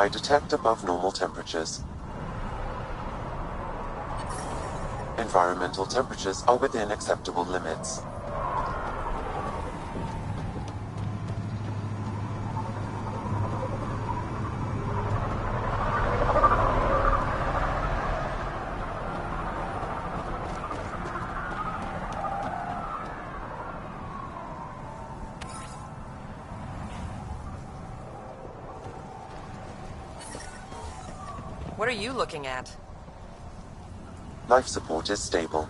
I detect above normal temperatures. Environmental temperatures are within acceptable limits. What are you looking at? Life support is stable.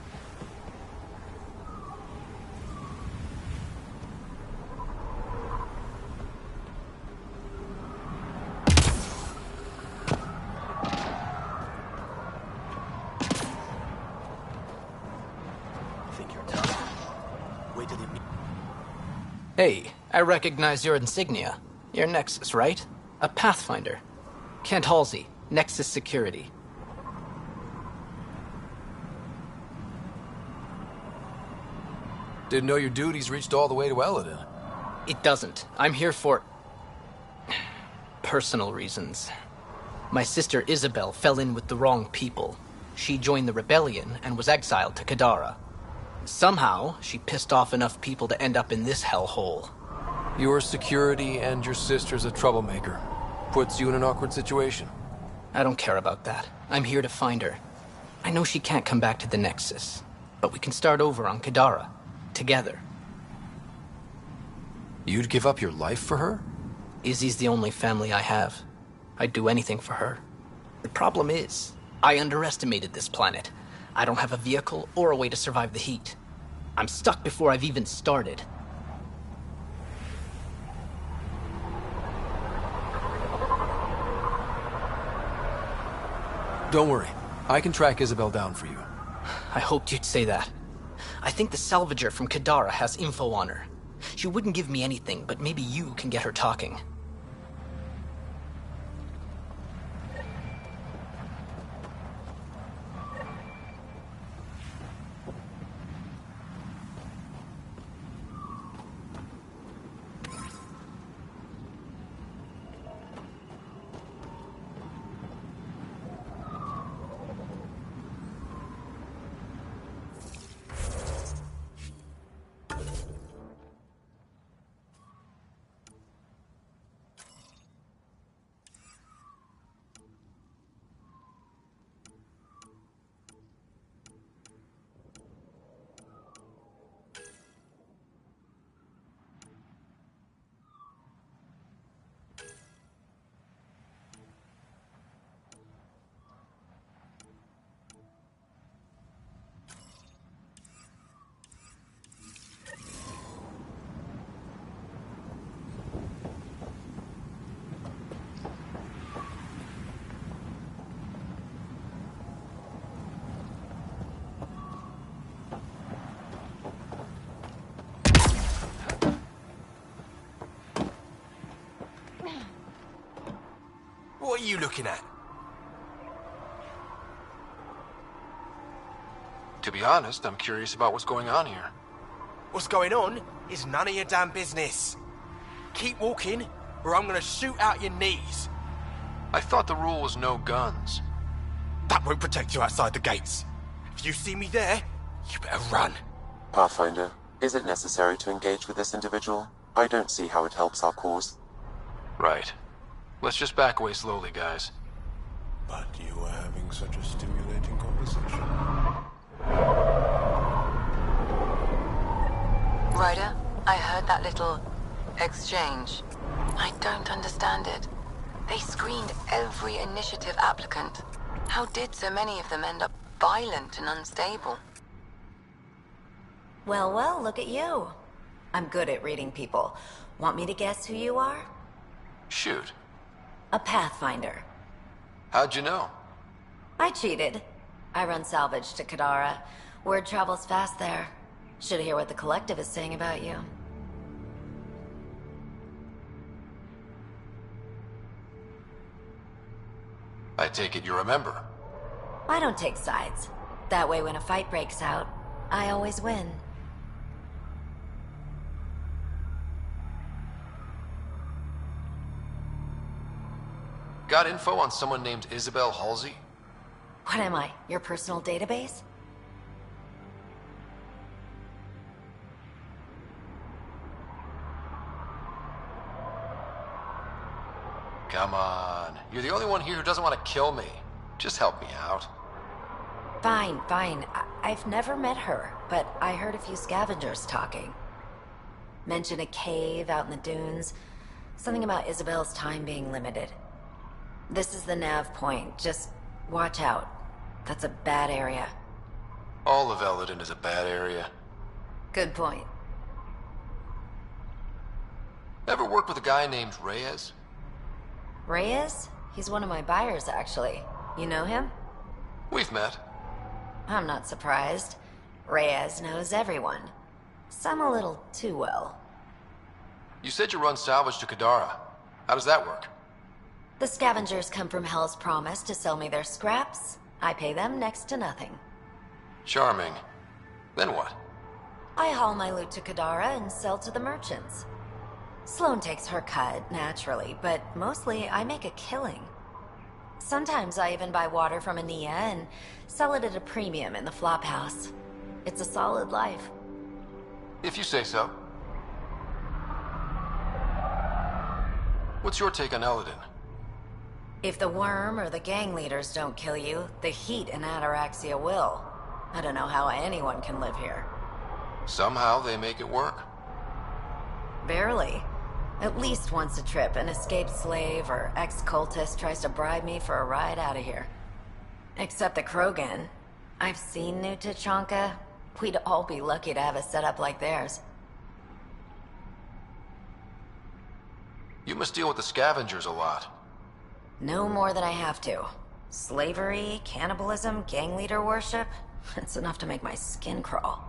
Think you're tough? Wait till you meet. Hey, I recognize your insignia. You're Nexus, right? A Pathfinder. Kent Halsey, Nexus Security. Didn't know your duties reached all the way to Eladin. It doesn't. I'm here for personal reasons. My sister Isabel fell in with the wrong people. She joined the rebellion and was exiled to Kadara. Somehow, she pissed off enough people to end up in this hellhole. Your security and your sister's a troublemaker. Puts you in an awkward situation. I don't care about that. I'm here to find her. I know she can't come back to the Nexus, but we can start over on Kadara. Together. You'd give up your life for her? Izzy's the only family I have. I'd do anything for her. The problem is, I underestimated this planet. I don't have a vehicle or a way to survive the heat. I'm stuck before I've even started. Don't worry. I can track Isabel down for you. I hoped you'd say that. I think the salvager from Kadara has info on her. She wouldn't give me anything, but maybe you can get her talking. What are you looking at? To be honest, I'm curious about what's going on here. What's going on is none of your damn business. Keep walking, or I'm gonna shoot out your knees. I thought the rule was no guns. That won't protect you outside the gates. If you see me there, you better run. Pathfinder, is it necessary to engage with this individual? I don't see how it helps our cause. Right. Let's just back away slowly, guys. But you were having such a stimulating conversation. Ryder, I heard that little exchange. I don't understand it. They screened every initiative applicant. How did so many of them end up violent and unstable? Well, well, look at you. I'm good at reading people. Want me to guess who you are? Shoot. A Pathfinder. How'd you know? I cheated. I run salvage to Kadara. Word travels fast there. Should hear what the Collective is saying about you. I take it you remember. I don't take sides. That way when a fight breaks out, I always win. Got info on someone named Isabel Halsey? What am I, your personal database? Come on. You're the only one here who doesn't want to kill me. Just help me out. Fine, fine. I've never met her, but I heard a few scavengers talking. Mention a cave out in the dunes. Something about Isabel's time being limited. This is the nav point. Just watch out. That's a bad area. All of Eldon is a bad area. Good point. Ever worked with a guy named Reyes? Reyes? He's one of my buyers, actually. You know him? We've met. I'm not surprised. Reyes knows everyone. Some a little too well. You said you run salvage to Kadara. How does that work? The scavengers come from Hell's Promise to sell me their scraps. I pay them next to nothing. Charming. Then what? I haul my loot to Kadara and sell to the merchants. Sloane takes her cut, naturally, but mostly I make a killing. Sometimes I even buy water from Ania and sell it at a premium in the flophouse. It's a solid life. If you say so. What's your take on Eldon? If the worm or the gang leaders don't kill you, the heat in Ataraxia will. I don't know how anyone can live here. Somehow they make it work. Barely. At least once a trip, an escaped slave or ex-cultist tries to bribe me for a ride out of here. Except the Krogan. I've seen New Tachanka. We'd all be lucky to have a setup like theirs. You must deal with the scavengers a lot. No more than I have to. Slavery, cannibalism, gang leader worship. It's enough to make my skin crawl.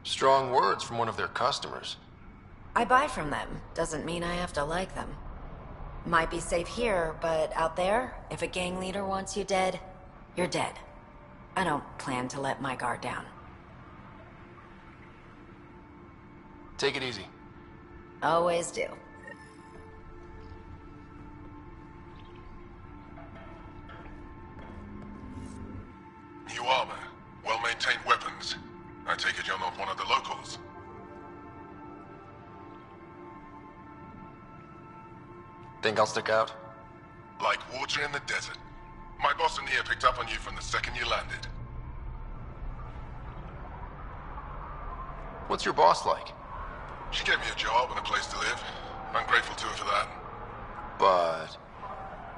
Strong words from one of their customers. I buy from them. Doesn't mean I have to like them. Might be safe here, but out there, if a gang leader wants you dead, you're dead. I don't plan to let my guard down. Take it easy. Always do. New armor, well-maintained weapons. I take it you're not one of the locals. Think I'll stick out? Like water in the desert. My boss Ania picked up on you from the second you landed. What's your boss like? She gave me a job and a place to live. I'm grateful to her for that. But...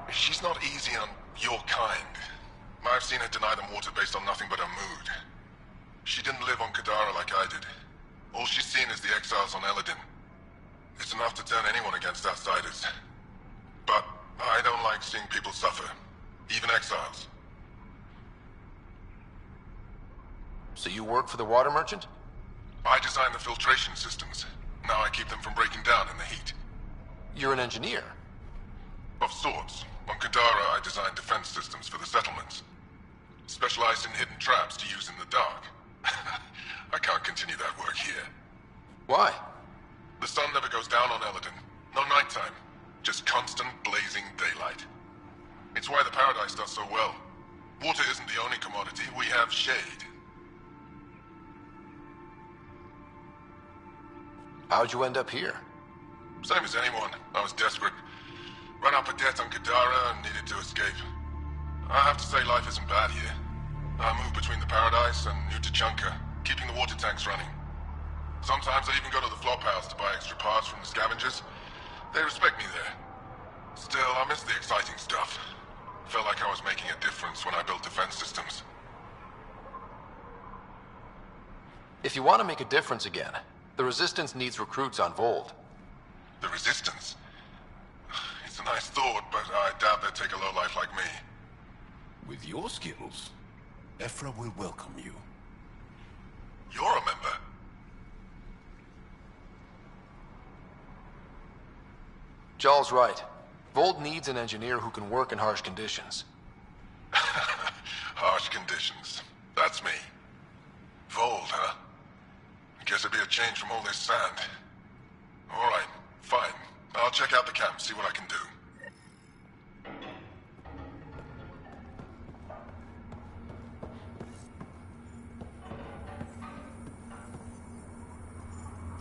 She's not easy on your kind. I've seen her deny them water based on nothing but her mood. She didn't live on Kadara like I did. All she's seen is the exiles on Eladin. It's enough to turn anyone against outsiders. But I don't like seeing people suffer. Even exiles. So you work for the water merchant? I design the filtration systems. Now I keep them from breaking down in the heat. You're an engineer. Of sorts. On Kadara, I design defense systems for the settlements. Specialized in hidden traps to use in the dark. I can't continue that work here. Why? The sun never goes down on Eladin. No nighttime. Just constant blazing daylight. It's why the Paradise does so well. Water isn't the only commodity. We have shade. How'd you end up here? Same as anyone. I was desperate. Ran up a debt on Kadara and needed to escape. I have to say life isn't bad here. I move between the Paradise and New Tachanka, keeping the water tanks running. Sometimes I even go to the flophouse to buy extra parts from the scavengers. They respect me there. Still, I miss the exciting stuff. Felt like I was making a difference when I built defense systems. If you want to make a difference again, the Resistance needs recruits on Vold. The Resistance? It's a nice thought, but I doubt they'd take a lowlife like me. With your skills, Ephra will welcome you. You're a member. Jarl's right. Vold needs an engineer who can work in harsh conditions. Harsh conditions. That's me. Vold, huh? change from all this sand. Alright, fine. I'll check out the camp, see what I can do.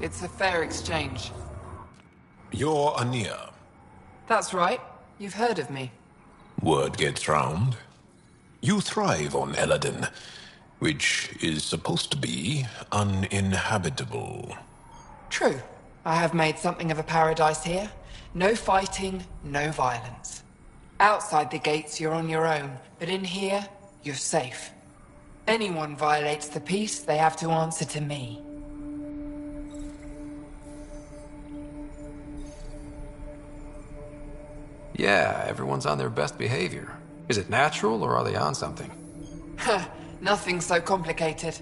It's a fair exchange. You're Ania. That's right. You've heard of me. Word gets round. You thrive on Eladin, which is supposed to be uninhabitable. True. I have made something of a paradise here. No fighting, no violence. Outside the gates, you're on your own, but in here, you're safe. Anyone violates the peace, they have to answer to me. Yeah, everyone's on their best behavior. Is it natural, or are they on something? Nothing so complicated.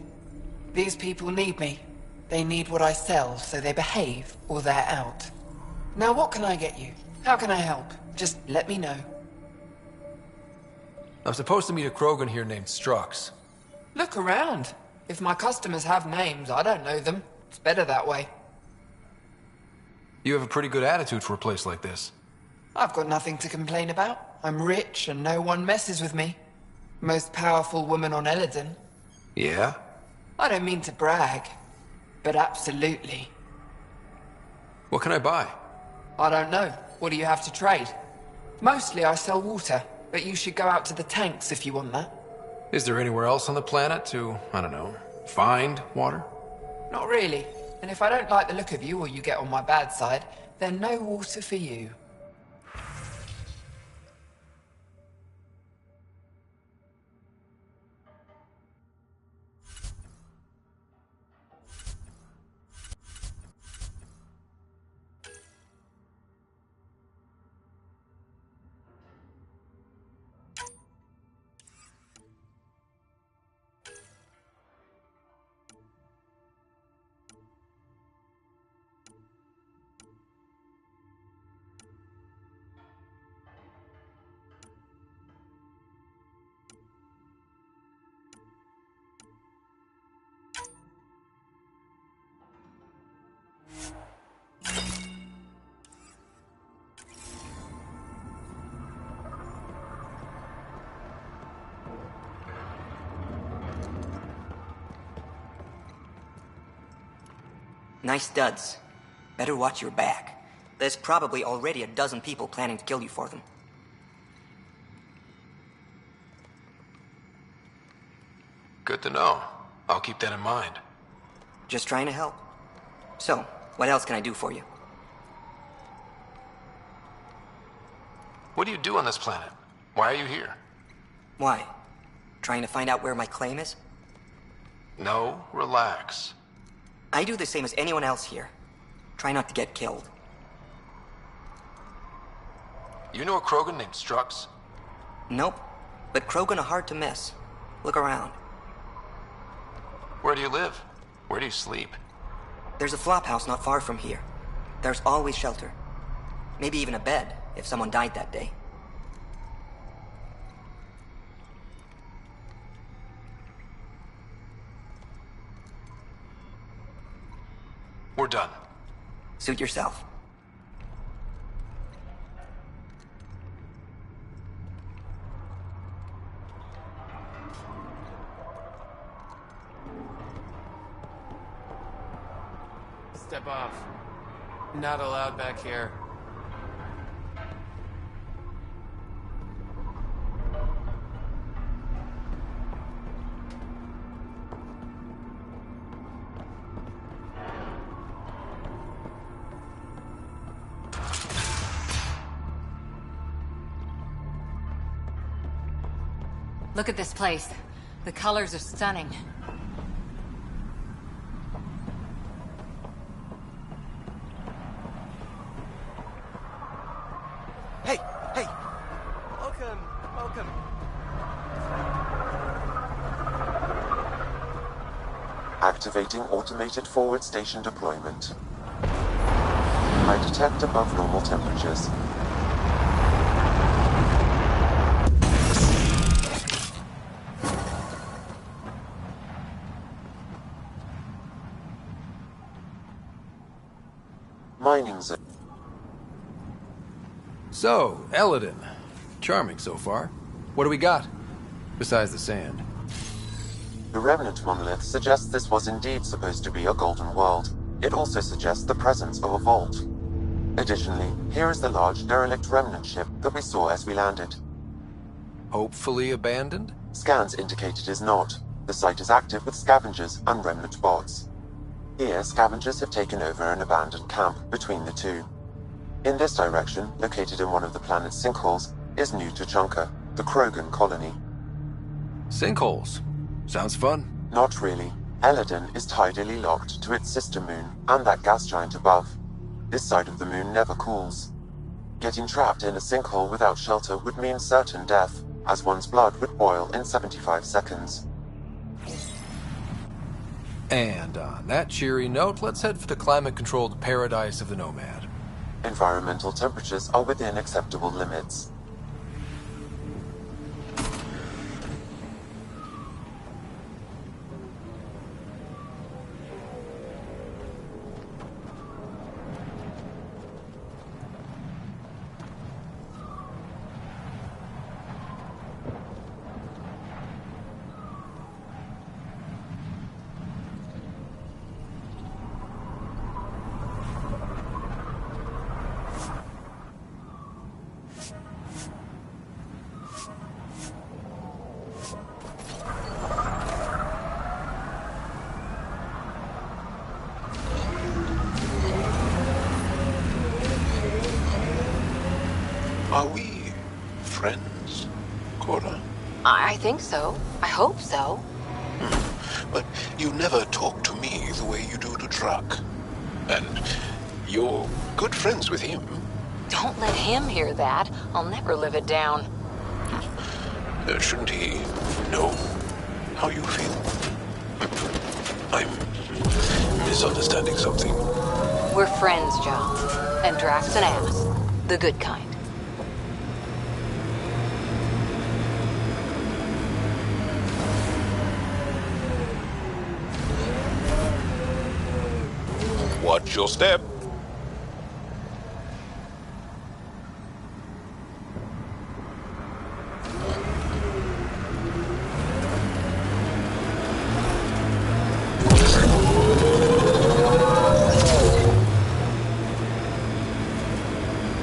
These people need me. They need what I sell, so they behave, or they're out. Now what can I get you? How can I help? Just let me know. I'm supposed to meet a Krogan here named Strux. Look around. If my customers have names, I don't know them. It's better that way. You have a pretty good attitude for a place like this. I've got nothing to complain about. I'm rich and no one messes with me. Most powerful woman on Eladin. Yeah? I don't mean to brag, but absolutely. What can I buy? I don't know. What do you have to trade? Mostly I sell water, but you should go out to the tanks if you want that. Is there anywhere else on the planet to, I don't know, find water? Not really. And if I don't like the look of you or you get on my bad side, then no water for you. Nice studs. Better watch your back. There's probably already a dozen people planning to kill you for them. Good to know. I'll keep that in mind. Just trying to help. So, what else can I do for you? What do you do on this planet? Why are you here? Why? Trying to find out where my claim is? No, relax. I do the same as anyone else here. Try not to get killed. You know a Krogan named Strux? Nope. But Krogan are hard to miss. Look around. Where do you live? Where do you sleep? There's a flop house not far from here. There's always shelter. Maybe even a bed, if someone died that day. We're done. Suit yourself. Step off. Not allowed back here. Look at this place. The colors are stunning. Hey, hey! Welcome, welcome. Activating automated forward station deployment. I detect above normal temperatures. mining zone. So, Eladin. Charming so far. What do we got? Besides the sand. The remnant monolith suggests this was indeed supposed to be a golden world. It also suggests the presence of a vault. Additionally, here is the large derelict remnant ship that we saw as we landed. Hopefully abandoned? Scans indicate it is not. The site is active with scavengers and remnant bots. Here, scavengers have taken over an abandoned camp between the two. In this direction, located in one of the planet's sinkholes, is New Tuchanka, the Krogan colony. Sinkholes. Sounds fun. Not really. Eladin is tidally locked to its sister moon and that gas giant above. This side of the moon never cools. Getting trapped in a sinkhole without shelter would mean certain death, as one's blood would boil in 75 seconds. And on that cheery note, let's head for the climate-controlled paradise of the Nomad. Environmental temperatures are within acceptable limits. Are we friends, Cora? I think so. I hope so. But you never talk to me the way you do to Druck. And you're good friends with him. Don't let him hear that. I'll never live it down. Shouldn't he know how you feel? I'm misunderstanding something. We're friends, John. And Drax's an ass. The good kind. Watch your step.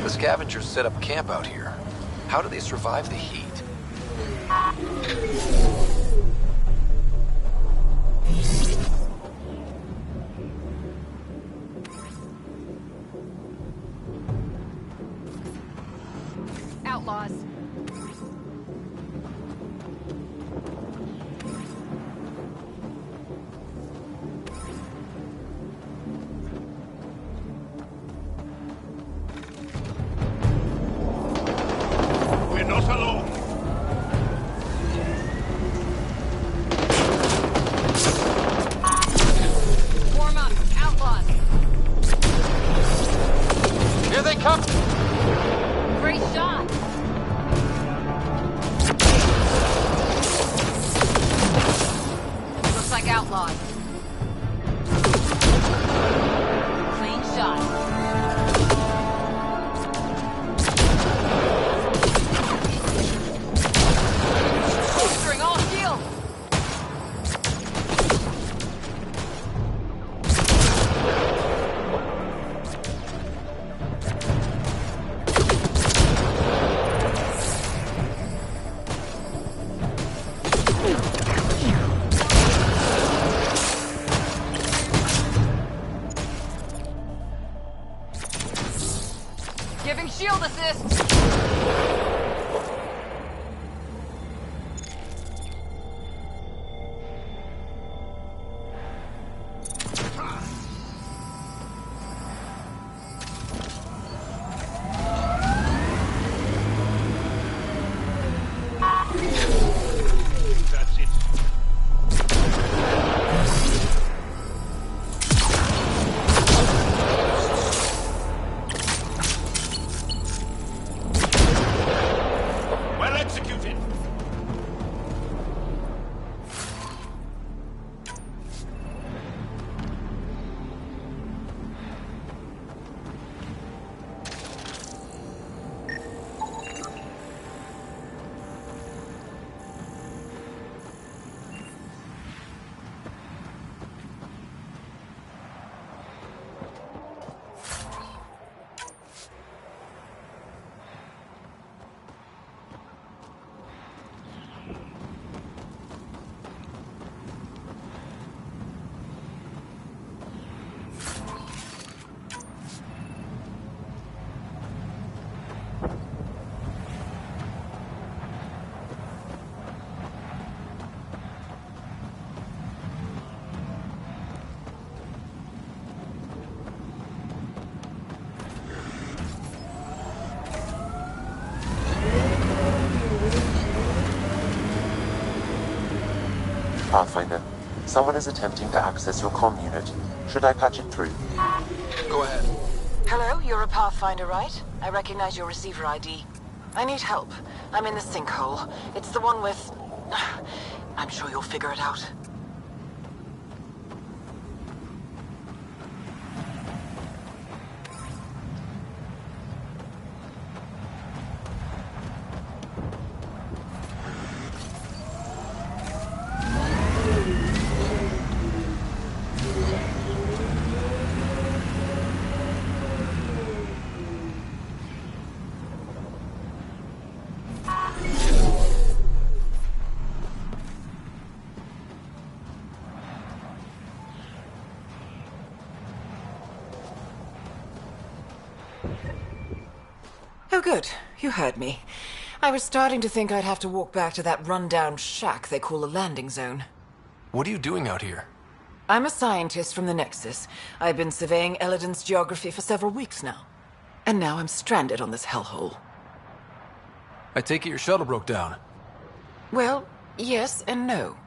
The scavengers set up camp out here. How do they survive the heat? Outlaws. We're not alone. Warm up. Outlaws. Here they come! Great shot. Looks like outlaws. Clean shot. Bolstering all shields. Pathfinder. Someone is attempting to access your comm unit. Should I patch it through? Go ahead. Hello, you're a Pathfinder, right? I recognize your receiver ID. I need help. I'm in the sinkhole. It's the one with... I'm sure you'll figure it out. Oh, good. You heard me. I was starting to think I'd have to walk back to that rundown shack they call a landing zone. What are you doing out here? I'm a scientist from the Nexus. I've been surveying Eladin's geography for several weeks now. And now I'm stranded on this hellhole. I take it your shuttle broke down. Well, yes and no.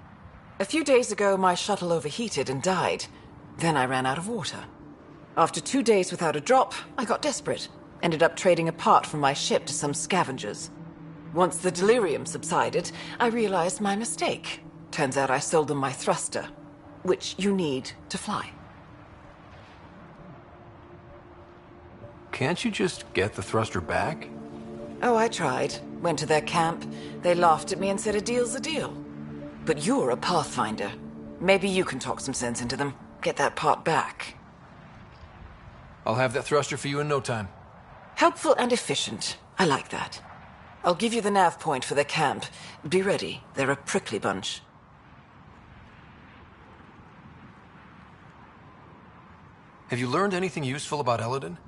A few days ago, my shuttle overheated and died. Then I ran out of water. After 2 days without a drop, I got desperate. Ended up trading a part from my ship to some scavengers. Once the delirium subsided, I realized my mistake. Turns out I sold them my thruster, which you need to fly. Can't you just get the thruster back? Oh, I tried. Went to their camp. They laughed at me and said a deal's a deal. But you're a Pathfinder. Maybe you can talk some sense into them. Get that part back. I'll have that thruster for you in no time. Helpful and efficient. I like that. I'll give you the nav point for their camp. Be ready. They're a prickly bunch. Have you learned anything useful about Eladin?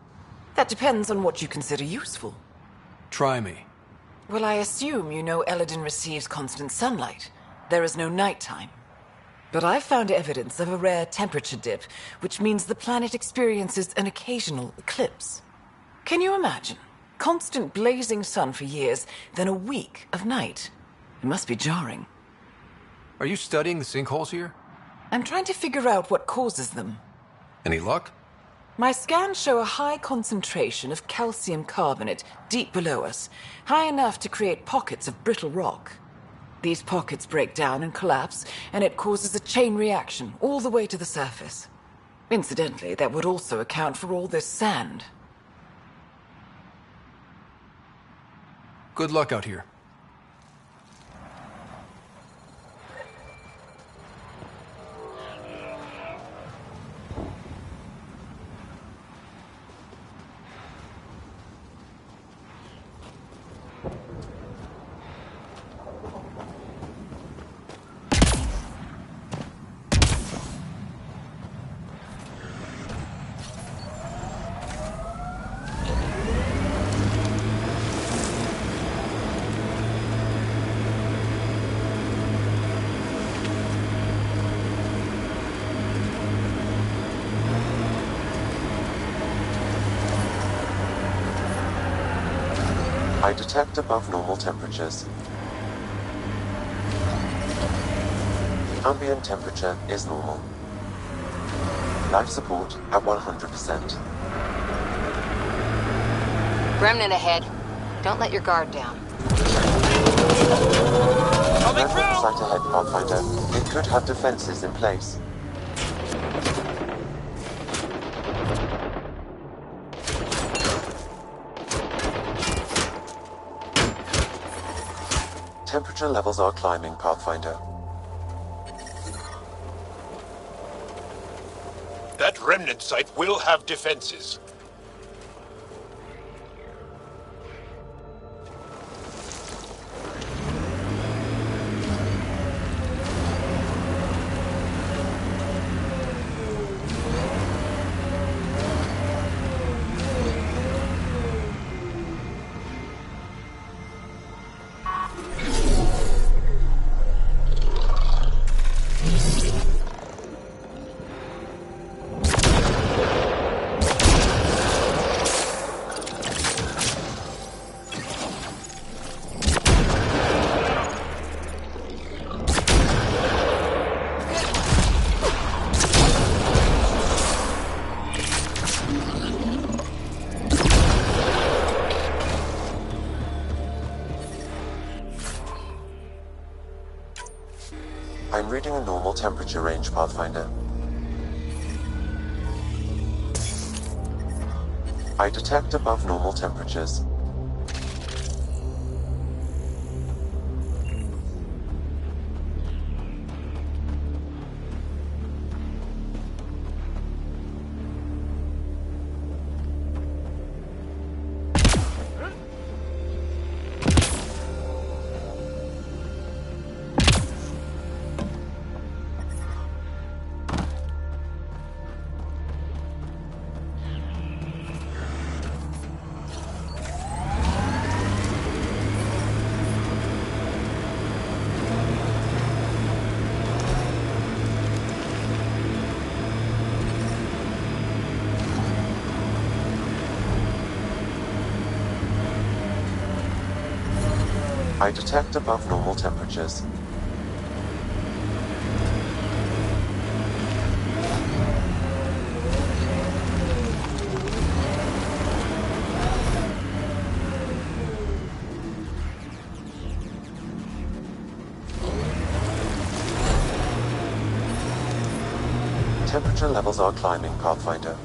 That depends on what you consider useful. Try me. Well, I assume you know Eladin receives constant sunlight. There is no nighttime. But I've found evidence of a rare temperature dip, which means the planet experiences an occasional eclipse. Can you imagine? Constant blazing sun for years, then a week of night. It must be jarring. Are you studying the sinkholes here? I'm trying to figure out what causes them. Any luck? My scans show a high concentration of calcium carbonate deep below us, high enough to create pockets of brittle rock. These pockets break down and collapse, and it causes a chain reaction all the way to the surface. Incidentally, that would also account for all this sand. Good luck out here. I detect above normal temperatures. Ambient temperature is normal. Life support at 100%. Remnant ahead. Don't let your guard down. Coming through! Site ahead, Pathfinder. It could have defenses in place. Temperature levels are climbing, Pathfinder. That remnant site will have defenses. reading a normal temperature range, Pathfinder. I detect above normal temperatures. I detect above normal temperatures. Temperature levels are climbing, Pathfinder.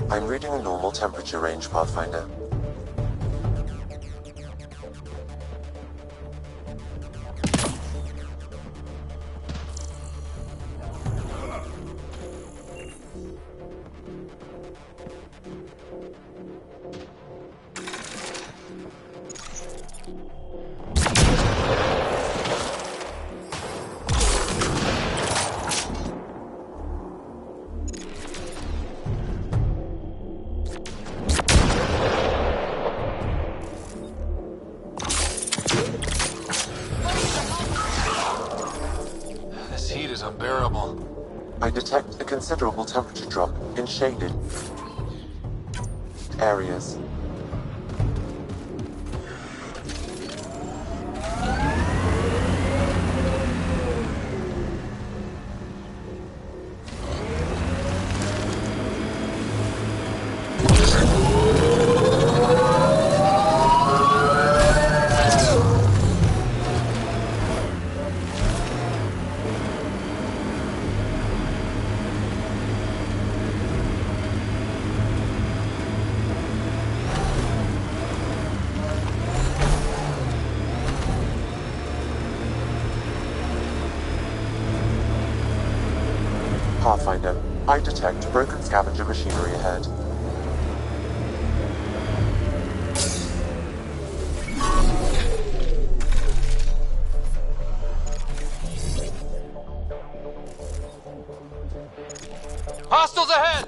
I'm reading a normal temperature range, Pathfinder. This heat is unbearable. I detect a considerable temperature drop in shaded areas. Pathfinder, I detect broken scavenger machinery ahead. Hostiles ahead!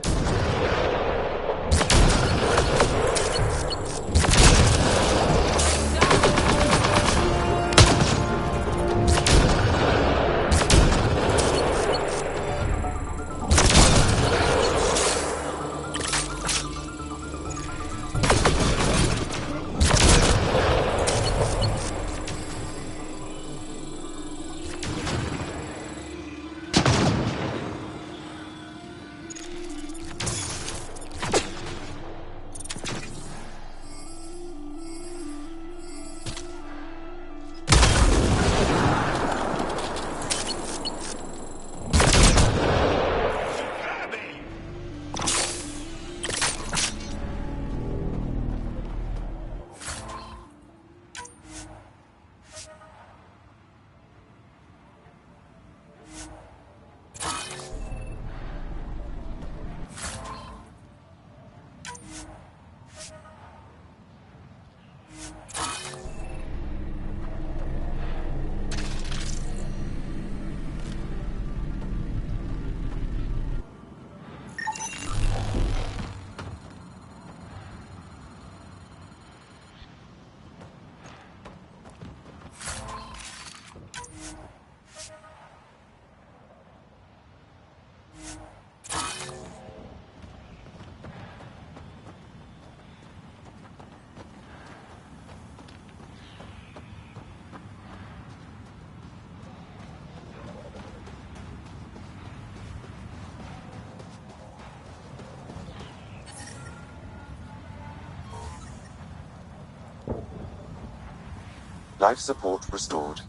Life support restored.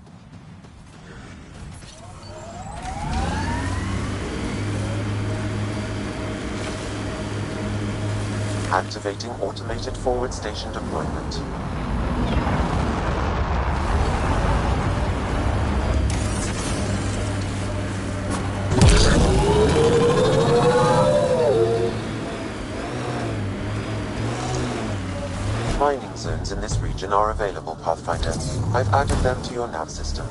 Activating automated forward station deployment. Mining zones in this region are available, Pathfinder. I've added them to your nav system.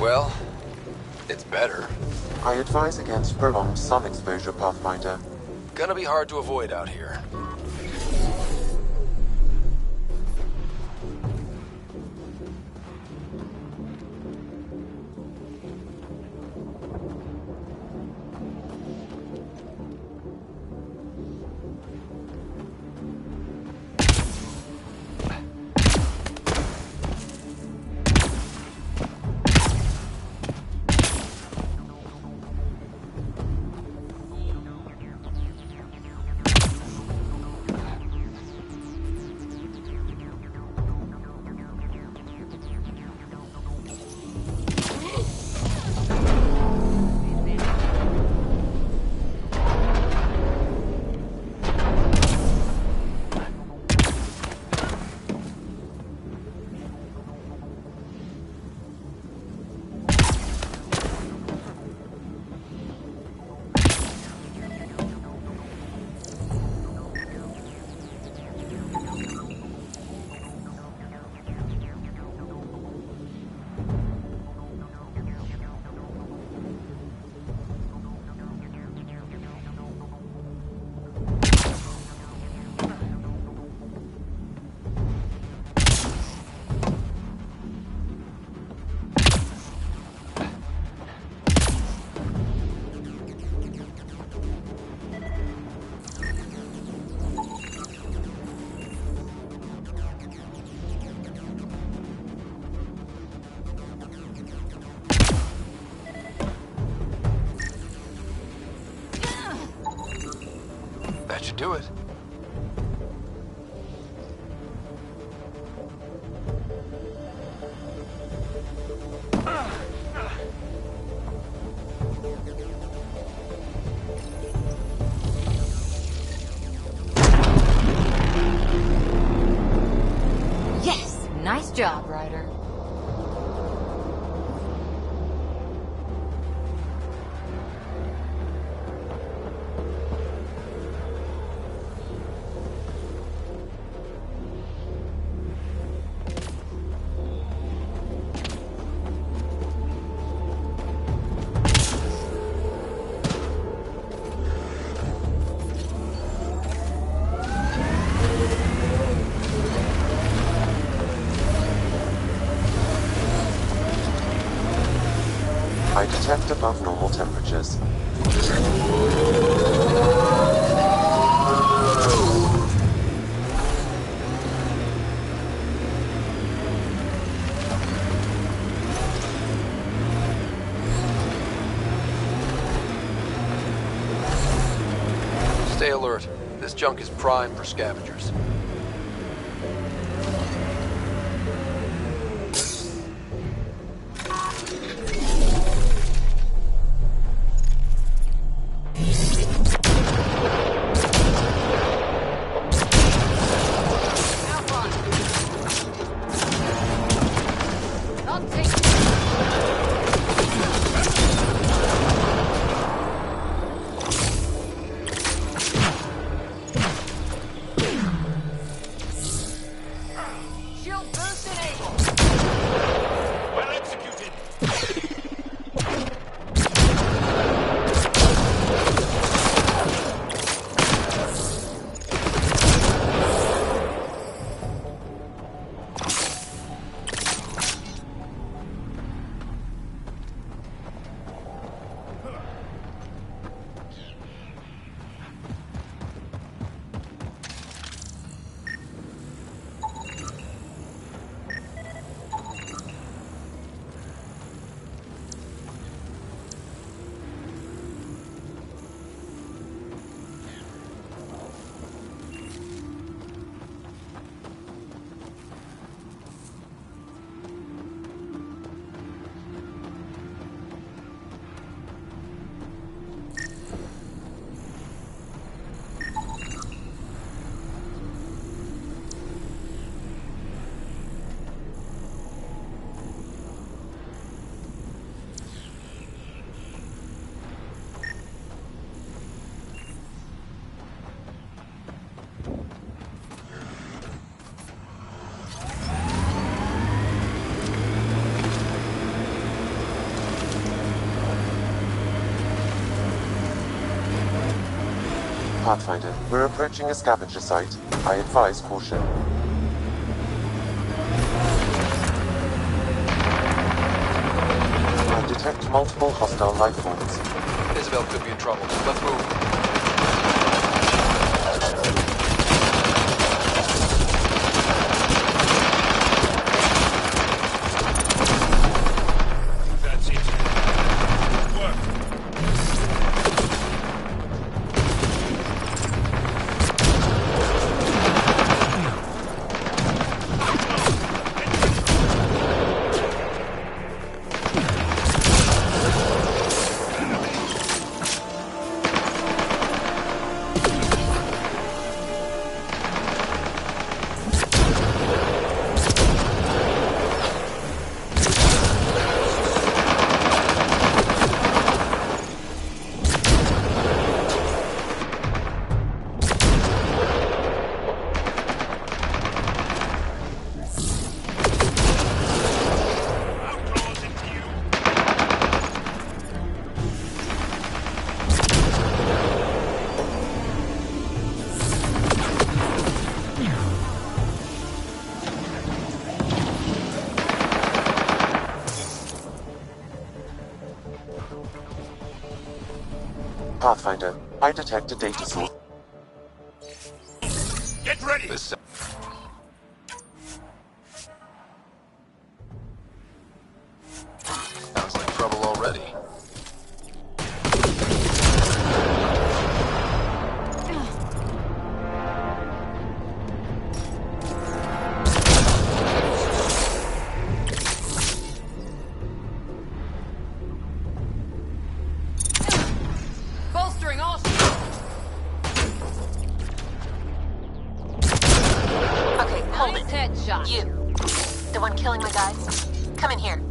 Well, it's better. I advise against prolonged sun exposure, Pathfinder. Gonna be hard to avoid out here. That should do it. Yes! Nice job, Ryder. I detect above normal temperatures. junk is prime for scavengers. Pathfinder, we're approaching a scavenger site. I advise caution. I detect multiple hostile life forms. Isabel could be in trouble. Let's move. Pathfinder, I detect a data source. Get ready! Sounds like trouble already. Bolstering all. Okay, hold it. Headshot. You. The one killing my guys. Come in here.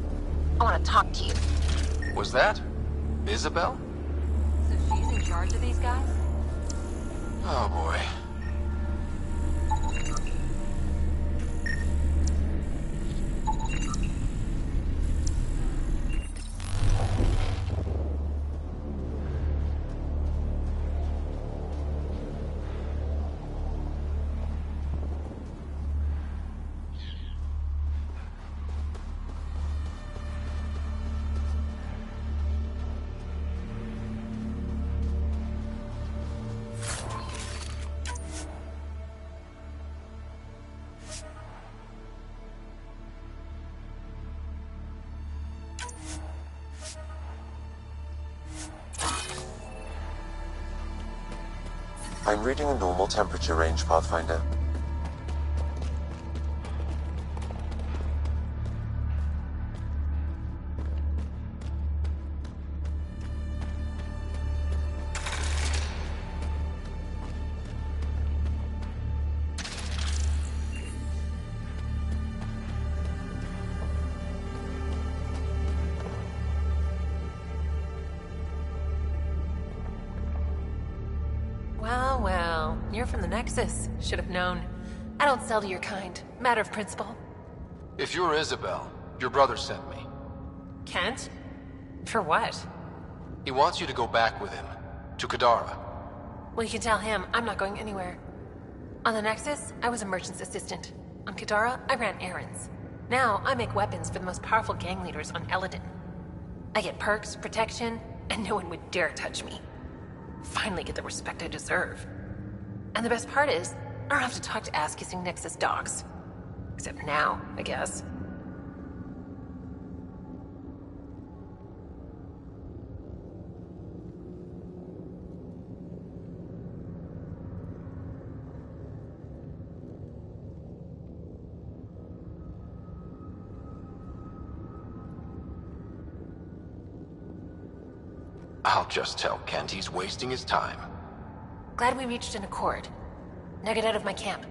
I want to talk to you. Was that Isabel? So she's in charge of these guys? Oh boy. I'm reading a normal temperature range, Pathfinder. Well, well, you're from the Nexus. Should have known. I don't sell to your kind. Matter of principle. If you're Isabel, your brother sent me. Kent? For what? He wants you to go back with him, to Kadara. Well, you can tell him I'm not going anywhere. On the Nexus, I was a merchant's assistant. On Kadara, I ran errands. Now, I make weapons for the most powerful gang leaders on Eladin. I get perks, protection, and no one would dare touch me. Finally get the respect I deserve. And the best part is, I don't have to talk to ass-kissing Nexus dogs. Except now, I guess. I'll just tell Kent he's wasting his time. Glad we reached an accord. Now get out of my camp.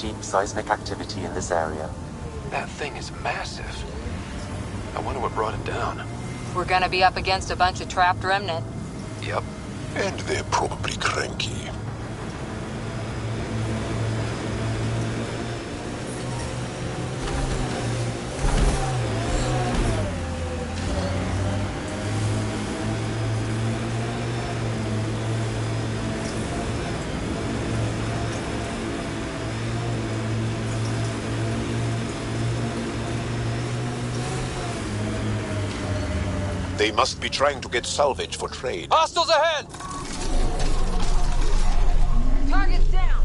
deep seismic activity in this area. That thing is massive. I wonder what brought it down. We're gonna be up against a bunch of trapped remnant. Yep. And they're probably cranky. They must be trying to get salvage for trade. Hostiles ahead! Target's down!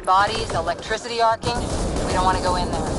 Bodies, electricity arcing. We don't want to go in there.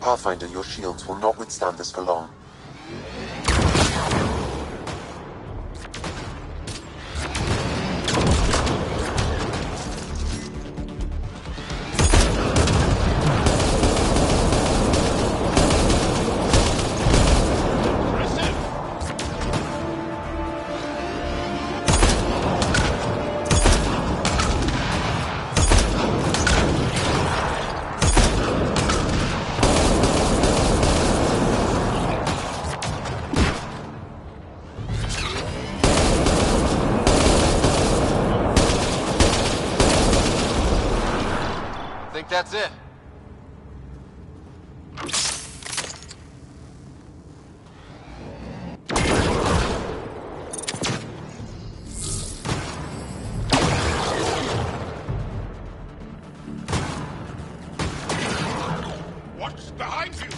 Pathfinder, your shields will not withstand this for long. That's it. What's behind you?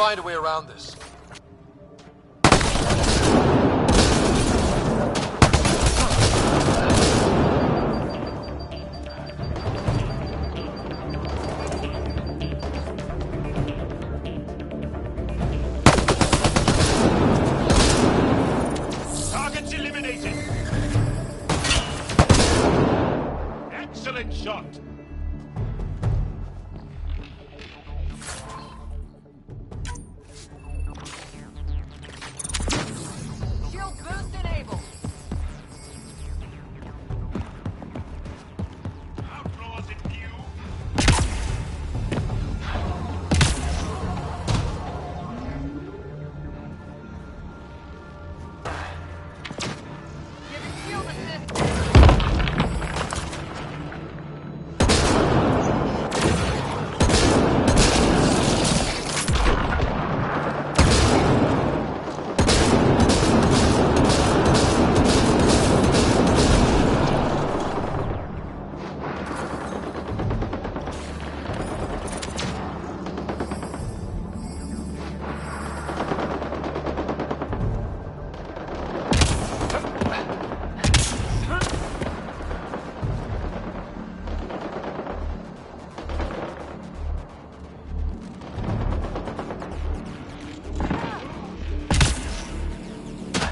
find a way around this. Targets eliminated. Excellent shot. Shield boost enabled. Outlaws in view. Giving shield assist.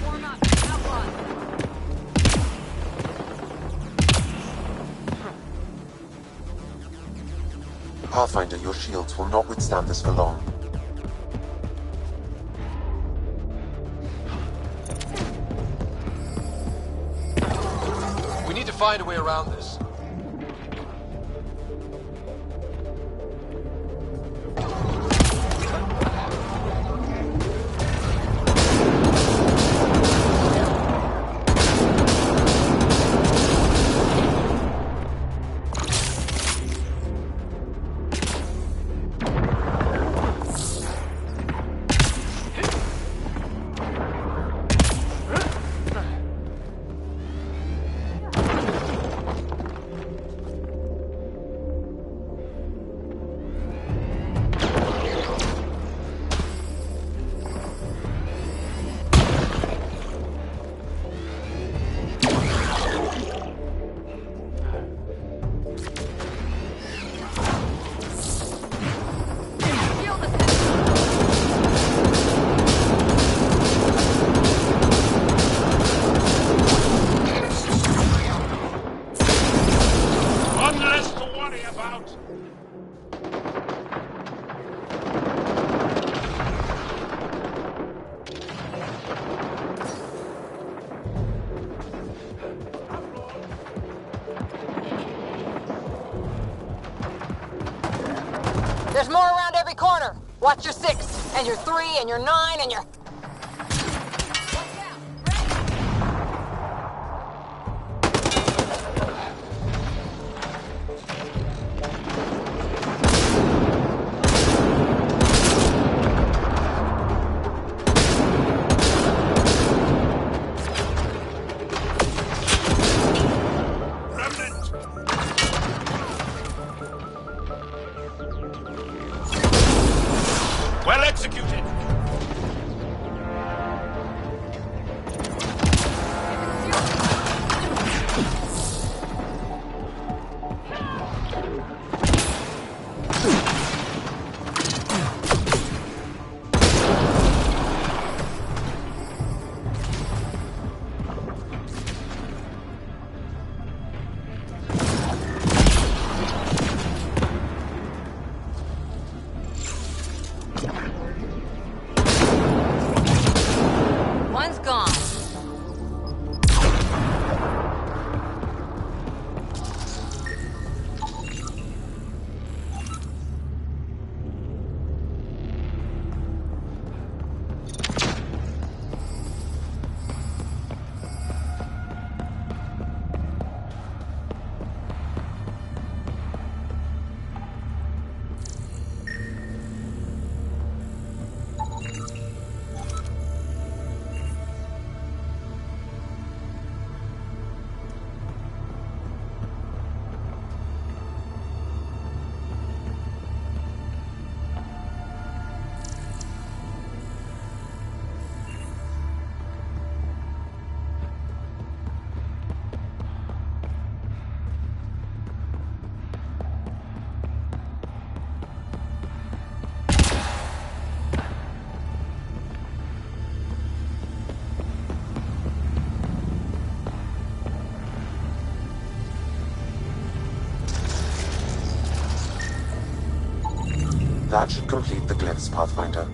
Warm up. Outlaws. Pathfinder, your shields will not withstand this for long. We need to find a way around this. Shield assist. One less to worry about. There's more around every corner. Watch your 6, and your 3, and your 9, and your... Remnant. Well executed. That should complete the glyphs, Pathfinder.